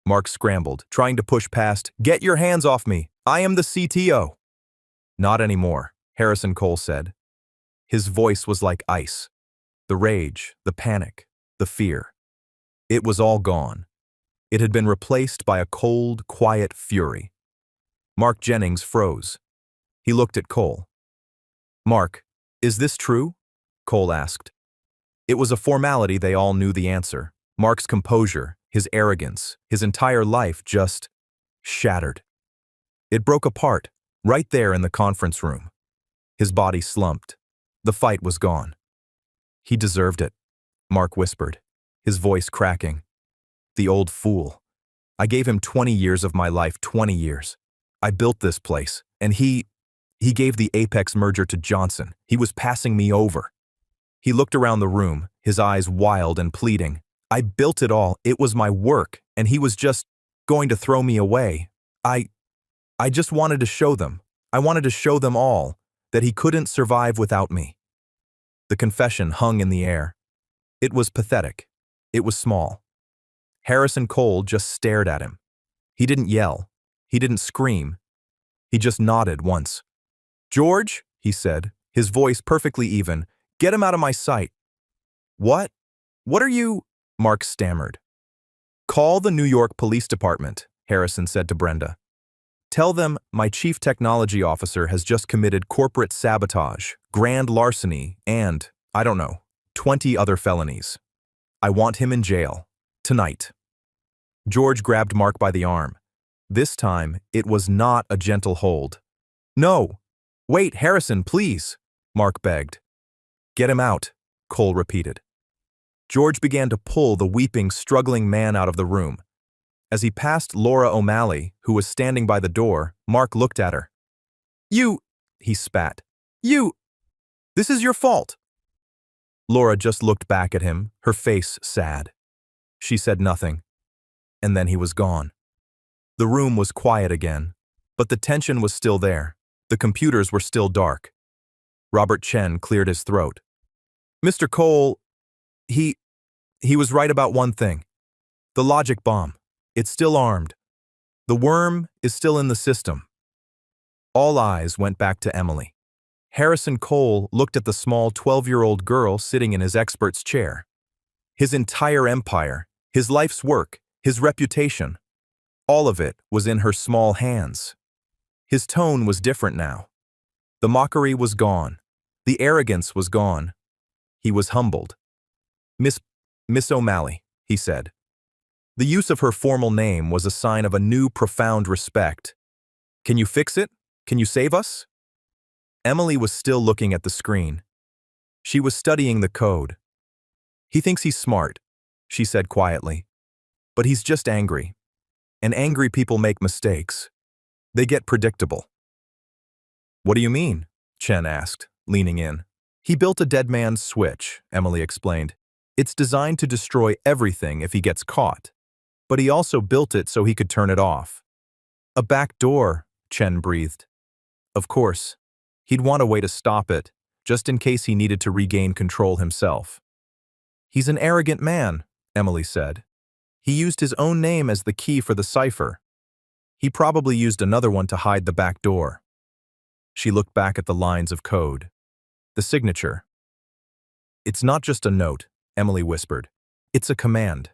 Mark scrambled, trying to push past, Get your hands off me! I am the CTO! Not anymore, Harrison Cole said. His voice was like ice. The rage, the panic, the fear. It was all gone. It had been replaced by a cold, quiet fury. Mark Jennings froze. He looked at Cole. Mark, is this true? Cole asked. It was a formality. They all knew the answer. Mark's composure, his arrogance, his entire life just shattered. It broke apart, right there in the conference room. His body slumped. The fight was gone. He deserved it, Mark whispered, his voice cracking. The old fool. I gave him 20 years of my life, 20 years. I built this place, and he gave the Apex merger to Johnson. He was passing me over. He looked around the room, his eyes wild and pleading. I built it all. It was my work, and he was just going to throw me away. I just wanted to show them. I wanted to show them all that he couldn't survive without me. The confession hung in the air. It was pathetic. It was small. Harrison Cole just stared at him. He didn't yell. He didn't scream. He just nodded once. George, he said, his voice perfectly even, get him out of my sight. What? What are you? Mark stammered. Call the New York Police Department, Harrison said to Brenda. Tell them my chief technology officer has just committed corporate sabotage, grand larceny, and, I don't know, 20 other felonies. I want him in jail. Tonight. George grabbed Mark by the arm. This time, it was not a gentle hold. No! Wait, Harrison, please! Mark begged. Get him out, Cole repeated. George began to pull the weeping, struggling man out of the room. As he passed Laura O'Malley, who was standing by the door, Mark looked at her. You, he spat. This is your fault. Laura just looked back at him, her face sad. She said nothing. And then he was gone. The room was quiet again, but the tension was still there. The computers were still dark. Robert Chen cleared his throat. Mr. Cole, he was right about one thing. The logic bomb. It's still armed. The worm is still in the system. All eyes went back to Emily. Harrison Cole looked at the small 12-year-old girl sitting in his expert's chair. His entire empire, his life's work, his reputation, all of it was in her small hands. His tone was different now. The mockery was gone. The arrogance was gone. He was humbled. Miss O'Malley, he said. The use of her formal name was a sign of a new, profound respect. Can you fix it? Can you save us? Emily was still looking at the screen. She was studying the code. He thinks he's smart, she said quietly. But he's just angry. And angry people make mistakes. They get predictable. What do you mean? Chen asked, leaning in. He built a dead man's switch, Emily explained. It's designed to destroy everything if he gets caught. But he also built it so he could turn it off. A back door, Chen breathed. Of course, he'd want a way to stop it, just in case he needed to regain control himself. He's an arrogant man, Emily said. He used his own name as the key for the cipher. He probably used another one to hide the back door. She looked back at the lines of code. The signature. It's not just a note, Emily whispered. It's a command.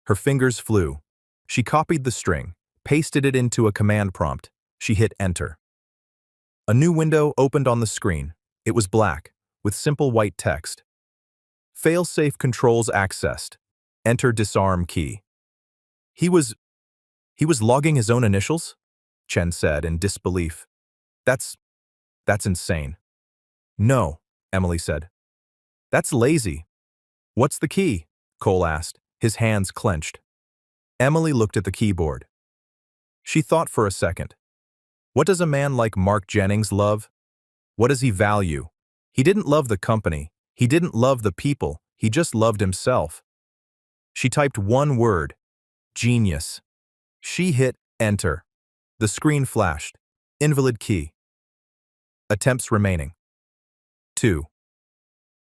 Her fingers flew. She copied the string, pasted it into a command prompt. She hit enter. A new window opened on the screen. It was black, with simple white text. Fail-safe controls accessed. Enter disarm key. He was logging his own initials? Chen said in disbelief. That's insane. No, Emily said. That's lazy. What's the key? Cole asked, his hands clenched. Emily looked at the keyboard. She thought for a second. What does a man like Mark Jennings love? What does he value? He didn't love the company. He didn't love the people. He just loved himself. She typed one word. Genius. She hit enter. The screen flashed. Invalid key. Attempts remaining. 2.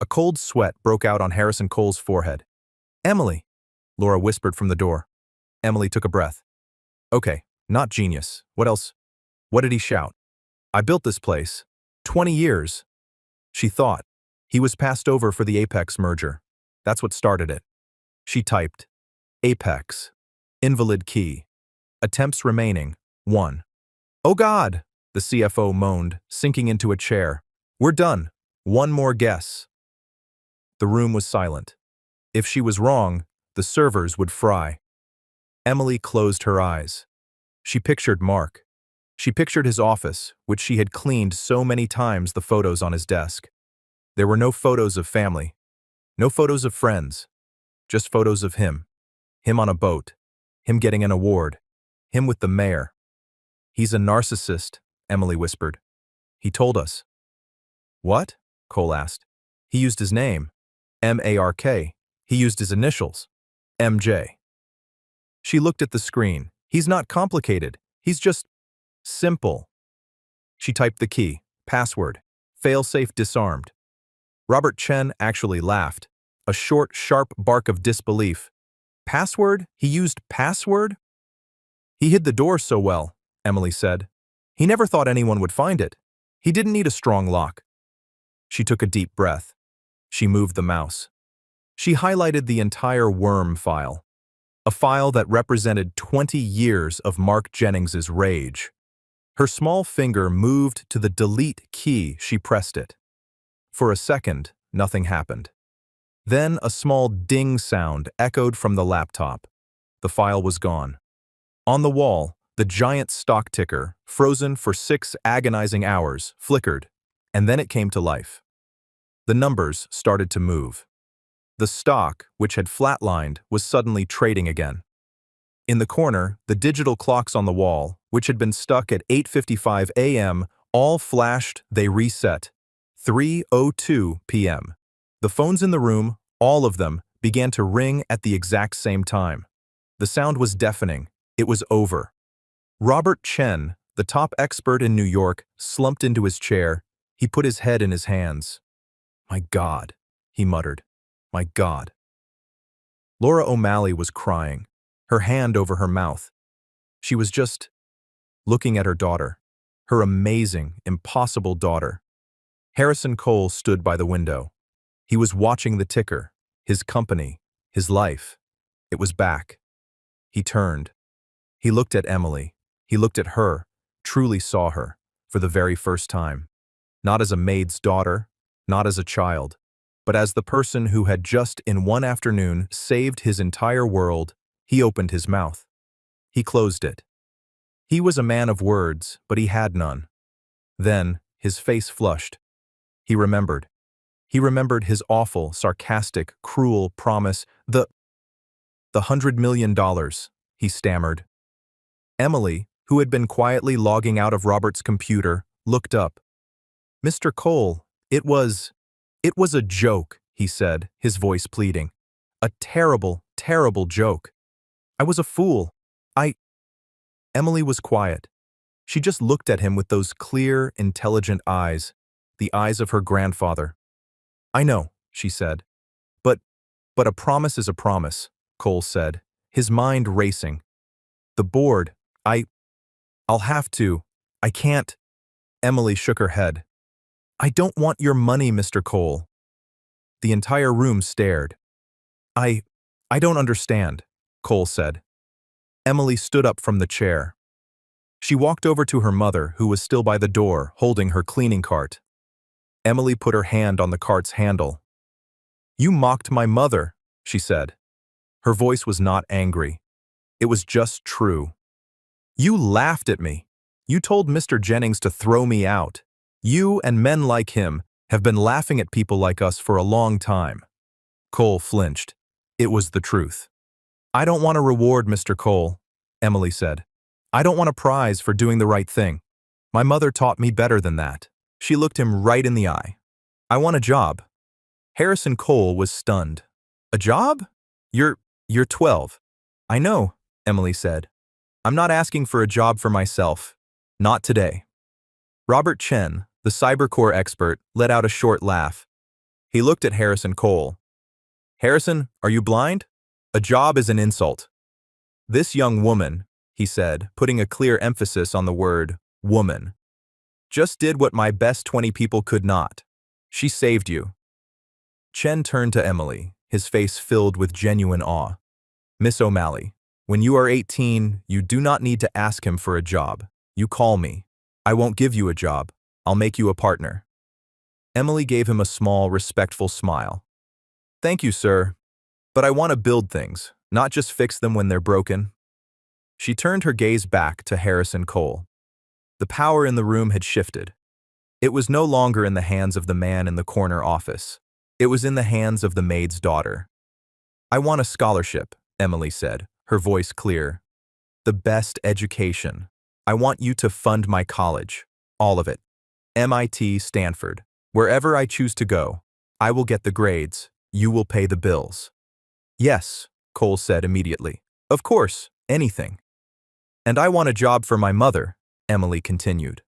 A cold sweat broke out on Harrison Cole's forehead. Emily, Laura whispered from the door. Emily took a breath. Okay, not genius. What else? What did he shout? I built this place. 20 years. She thought. He was passed over for the Apex merger. That's what started it. She typed. Apex. Invalid key. Attempts remaining. 1. Oh God, the CFO moaned, sinking into a chair. We're done. One more guess. The room was silent. If she was wrong, the servers would fry. Emily closed her eyes. She pictured Mark. She pictured his office, which she had cleaned so many times, the photos on his desk. There were no photos of family, no photos of friends, just photos of him. Him on a boat, him getting an award, him with the mayor. He's a narcissist, Emily whispered. He told us. What? Cole asked. He used his name, M-A-R-K. He used his initials, M-J. She looked at the screen. He's not complicated. He's just simple. She typed the key, password, failsafe disarmed. Robert Chen actually laughed, a short, sharp bark of disbelief. Password? He used password? He hid the door so well, Emily said. He never thought anyone would find it. He didn't need a strong lock. She took a deep breath. She moved the mouse. She highlighted the entire worm file, a file that represented 20 years of Mark Jennings's rage. Her small finger moved to the delete key. She pressed it. For a second, nothing happened. Then a small ding sound echoed from the laptop. The file was gone. On the wall, the giant stock ticker, frozen for 6 agonizing hours, flickered, and then it came to life. The numbers started to move. The stock, which had flatlined, was suddenly trading again. In the corner, the digital clocks on the wall, which had been stuck at 8:55 a.m., all flashed. They reset. 3:02 p.m. The phones in the room, all of them, began to ring at the exact same time. The sound was deafening. It was over. Robert Chen, the top expert in New York, slumped into his chair. He put his head in his hands. "My God," he muttered. "My God." Laura O'Malley was crying, her hand over her mouth. She was just looking at her daughter, her amazing, impossible daughter. Harrison Cole stood by the window. He was watching the ticker, his company, his life. It was back. He turned. He looked at Emily. He looked at her, truly saw her, for the very first time. Not as a maid's daughter, not as a child, but as the person who had just in one afternoon saved his entire world. He opened his mouth. He closed it. He was a man of words, but he had none. Then, his face flushed. He remembered. He remembered his awful, sarcastic, cruel promise, the $100 million, he stammered. Emily, who had been quietly logging out of Robert's computer, looked up. "Mr. Cole, it was a joke," he said, his voice pleading. "A terrible, terrible joke. I was a fool. Emily was quiet. She just looked at him with those clear, intelligent eyes, the eyes of her grandfather. "I know," she said. But a promise is a promise," Cole said, his mind racing. "The board, I'll have to. I can't." Emily shook her head. "I don't want your money, Mr. Cole." The entire room stared. I don't understand," Cole said. Emily stood up from the chair. She walked over to her mother, who was still by the door, holding her cleaning cart. Emily put her hand on the cart's handle. "You mocked my mother," she said. Her voice was not angry. It was just true. "You laughed at me. You told Mr. Jennings to throw me out. You and men like him have been laughing at people like us for a long time." Cole flinched. It was the truth. "I don't want a reward, Mr. Cole," Emily said. "I don't want a prize for doing the right thing. My mother taught me better than that." She looked him right in the eye. "I want a job." Harrison Cole was stunned. "A job? You're 12. "I know," Emily said. "I'm not asking for a job for myself. Not today." Robert Chen, the cybercore expert, let out a short laugh. He looked at Harrison Cole. "Harrison, are you blind? A job is an insult." "This young woman," he said, putting a clear emphasis on the word woman, "just did what my best 20 people could not. She saved you." Chen turned to Emily, his face filled with genuine awe. "Miss O'Malley, when you are 18, you do not need to ask him for a job. You call me. I won't give you a job. I'll make you a partner." Emily gave him a small, respectful smile. "Thank you, sir. But I want to build things, not just fix them when they're broken." She turned her gaze back to Harrison Cole. The power in the room had shifted. It was no longer in the hands of the man in the corner office. It was in the hands of the maid's daughter. "I want a scholarship," Emily said, her voice clear. "The best education. I want you to fund my college. All of it. MIT, Stanford. Wherever I choose to go. I will get the grades. You will pay the bills." "Yes," Cole said immediately. "Of course, anything." "And I want a job for my mother," Emily continued.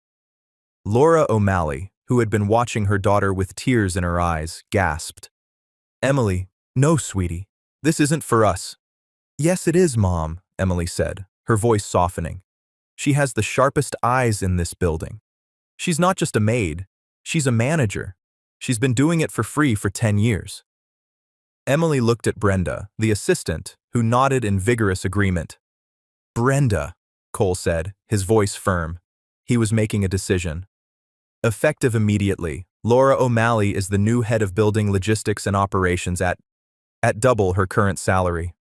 Laura O'Malley, who had been watching her daughter with tears in her eyes, gasped. "Emily, no, sweetie. This isn't for us." "Yes, it is, Mom," Emily said, her voice softening. "She has the sharpest eyes in this building. She's not just a maid. She's a manager. She's been doing it for free for 10 years. Emily looked at Brenda, the assistant, who nodded in vigorous agreement. "Brenda," Cole said, his voice firm. He was making a decision. Effective immediately, Laura O'Malley is the new head of building logistics and operations at double her current salary.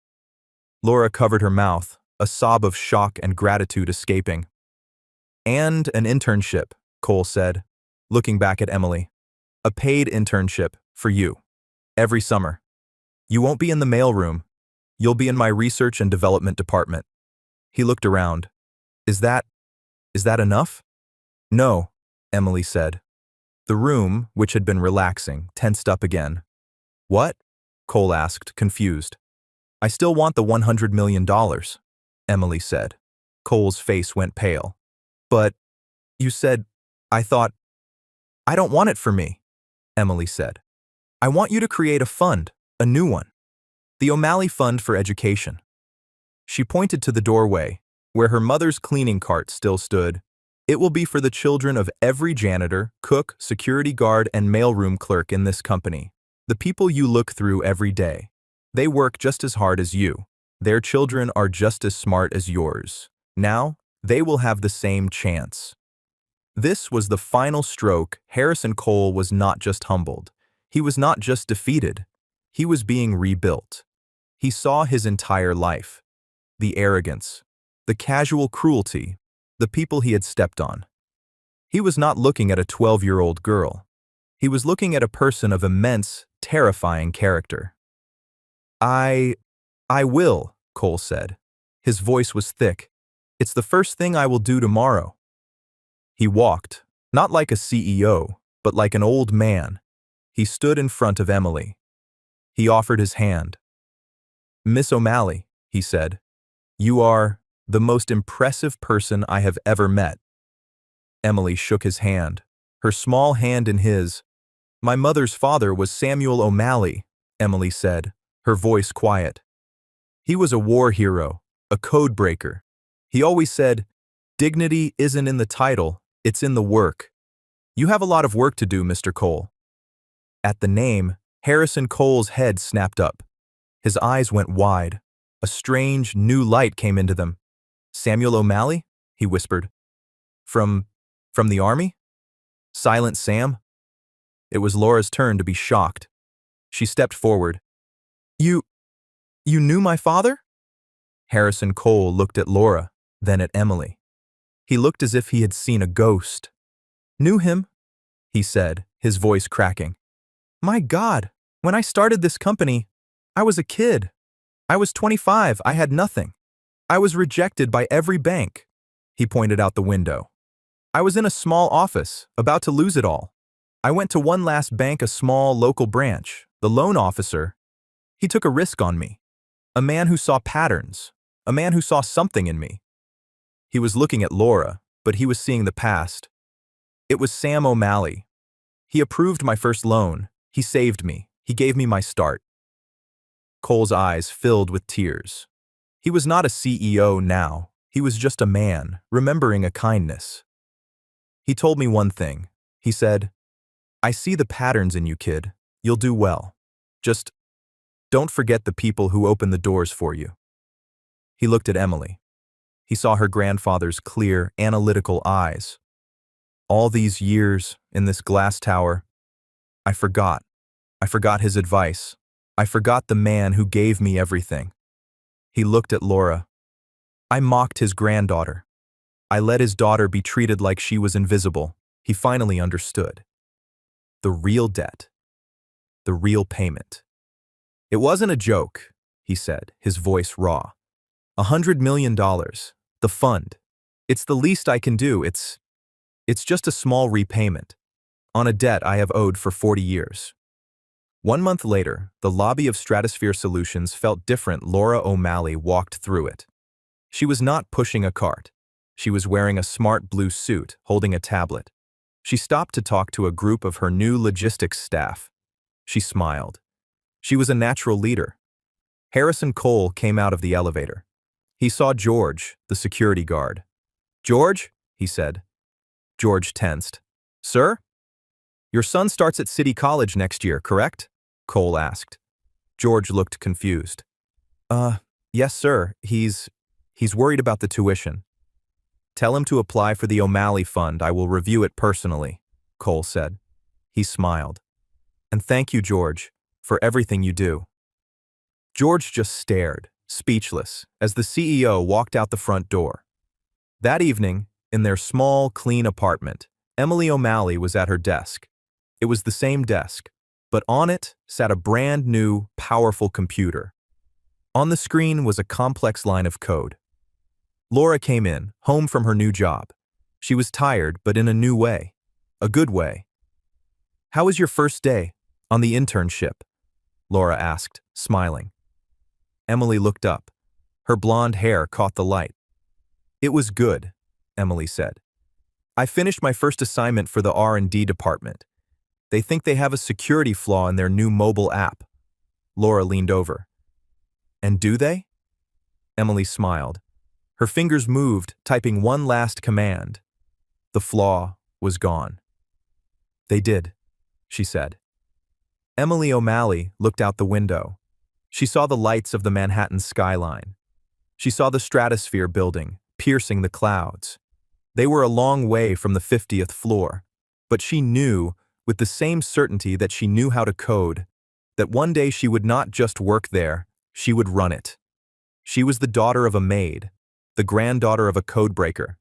Laura covered her mouth, a sob of shock and gratitude escaping. And an internship, Cole said, looking back at Emily. A paid internship, for you. Every summer. You won't be in the mailroom. You'll be in my research and development department. He looked around. Is that enough? No, Emily said. The room, which had been relaxing, tensed up again. What? Cole asked, confused. I still want the $100 million, Emily said. Cole's face went pale. But, you said, I thought, I don't want it for me, Emily said. I want you to create a fund, a new one. The O'Malley Fund for Education. She pointed to the doorway, where her mother's cleaning cart still stood. It will be for the children of every janitor, cook, security guard, and mailroom clerk in this company. The people you look through every day. They work just as hard as you. Their children are just as smart as yours. Now, they will have the same chance. This was the final stroke. Harrison Cole was not just humbled. He was not just defeated. He was being rebuilt. He saw his entire life. The arrogance, the casual cruelty, the people he had stepped on. He was not looking at a 12-year-old girl. He was looking at a person of immense, terrifying character. I will, Cole said. His voice was thick. It's the first thing I will do tomorrow. He walked, not like a CEO, but like an old man. He stood in front of Emily. He offered his hand. Miss O'Malley, he said, you are the most impressive person I have ever met. Emily shook his hand, her small hand in his. My mother's father was Samuel O'Malley, Emily said, her voice quiet. He was a war hero, a code breaker. He always said, dignity isn't in the title, it's in the work. You have a lot of work to do, Mr. Cole. At the name, Harrison Cole's head snapped up. His eyes went wide. A strange, new light came into them. Samuel O'Malley? He whispered. From the army? Silent Sam? It was Laura's turn to be shocked. She stepped forward. You knew my father? Harrison Cole looked at Laura, then at Emily. He looked as if he had seen a ghost. Knew him, he said, his voice cracking. My God, when I started this company, I was a kid. I was 25, I had nothing. I was rejected by every bank. He pointed out the window. I was in a small office, about to lose it all. I went to one last bank, a small local branch. The loan officer, he took a risk on me. A man who saw patterns, a man who saw something in me. He was looking at Laura, but he was seeing the past. It was Sam O'Malley. He approved my first loan. He saved me. He gave me my start. Cole's eyes filled with tears. He was not a CEO now. He was just a man, remembering a kindness. He told me one thing. He said, I see the patterns in you, kid. You'll do well. Just don't forget the people who open the doors for you. He looked at Emily. He saw her grandfather's clear, analytical eyes. All these years in this glass tower, I forgot his advice. I forgot the man who gave me everything. He looked at Laura. I mocked his granddaughter. I let his daughter be treated like she was invisible. He finally understood. The real debt. The real payment. It wasn't a joke, he said, his voice raw. $100 million. The fund. It's the least I can do. It's just a small repayment on a debt I have owed for 40 years. 1 month later, the lobby of Stratosphere Solutions felt different. Laura O'Malley walked through it. She was not pushing a cart. She was wearing a smart blue suit, holding a tablet. She stopped to talk to a group of her new logistics staff. She smiled. She was a natural leader. Harrison Cole came out of the elevator. He saw George, the security guard. George, he said. George tensed. Sir? Your son starts at City College next year, correct? Cole asked. George looked confused. Yes, sir. He's worried about the tuition. Tell him to apply for the O'Malley Fund. I will review it personally, Cole said. He smiled. And thank you, George, for everything you do. George just stared, speechless, as the CEO walked out the front door. That evening, in their small, clean apartment, Emily O'Malley was at her desk. It was the same desk, but on it sat a brand new, powerful computer. On the screen was a complex line of code. Laura came in, home from her new job. She was tired, but in a new way. A good way. How was your first day on the internship? Laura asked, smiling. Emily looked up. Her blonde hair caught the light. It was good, Emily said. I finished my first assignment for the R&D department. They think they have a security flaw in their new mobile app. Laura leaned over. And do they? Emily smiled. Her fingers moved, typing one last command. The flaw was gone. They did, she said. Emily O'Malley looked out the window. She saw the lights of the Manhattan skyline. She saw the stratosphere building, piercing the clouds. They were a long way from the 50th floor, but she knew, with the same certainty that she knew how to code, that one day she would not just work there, she would run it. She was the daughter of a maid, the granddaughter of a codebreaker,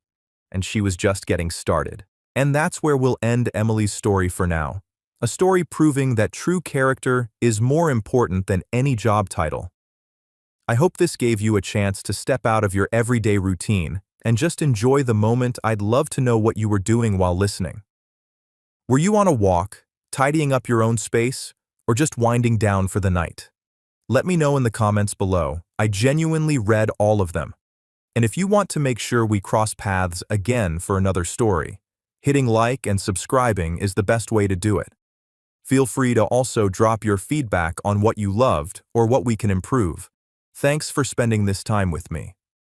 and she was just getting started. And that's where we'll end Emily's story for now. A story proving that true character is more important than any job title. I hope this gave you a chance to step out of your everyday routine and just enjoy the moment. I'd love to know what you were doing while listening. Were you on a walk, tidying up your own space, or just winding down for the night? Let me know in the comments below. I genuinely read all of them. And if you want to make sure we cross paths again for another story, hitting like and subscribing is the best way to do it. Feel free to also drop your feedback on what you loved or what we can improve. Thanks for spending this time with me.